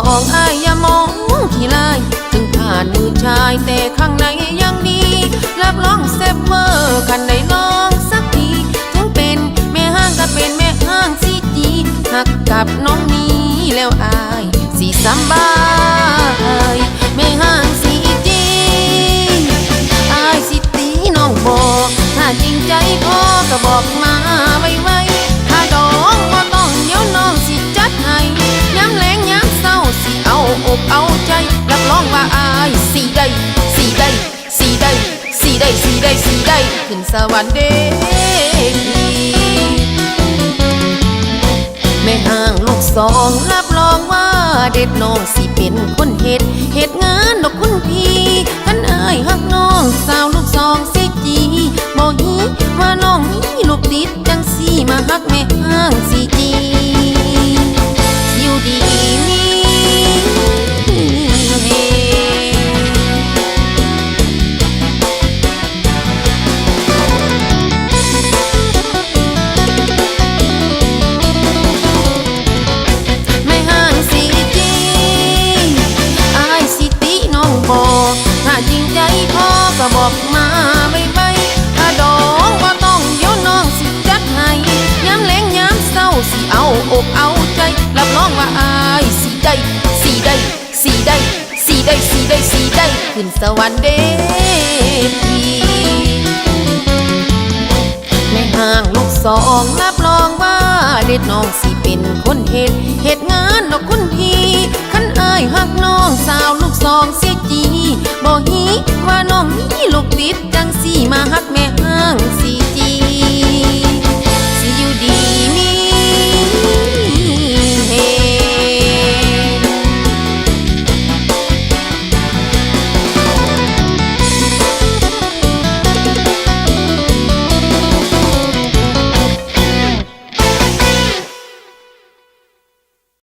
ของอ้ายอย่ามองขี้ลายถึงผ่านมือชายแต่ข้างในยังดีรับรองแซ่บเวอร์คันได้ลองสักทีถึงเป็นแม่ห้างก็เป็นแม่ห้างซีจีหักกับน้องนี้แล้วอายสิสำบายแม่ห้างซีจีอายสิตีน้องบอกถ้าจริงใจพอก็บอกมาไวๆถ้าดองบ่ต้องเดี๋ยวน้องสิจัดให้ย้ำแรงย้ำเศร้าสิเอาอกเอาใจรับรองว่าอายสิได้ขึ้นสวรรค์เด้แม่ห้างลูกสองรับรองว่าเด็ดน้องสิเป็นคนเฮ็ดงานดอกคุณพี่คันอายฮักน้องสาวลูกสองสิจีบอกฮีว่าน้องมีลูกติดจังสิมาฮักแม่ห้างสิจีอยู่ดีมีบอกมาไวๆถ้าดองบ่ต้องเดี๋ยวน้องสิจัดให้ย้ำแรงย้ำเศร้าสิเอาอกเอาใจรับรองว่าอายสิได้ขึ้นสวรรค์เด้พี่แม่ห้างลูกสองรับรองว่าเด็ดน้องสิเป็นคนเฮ็ดงานดอกคุณพี่คันอายฮักน้องสาวลูกสองเสียจีบอกฮีว่าน้องมีลูกติดจังสิมาฮักแม่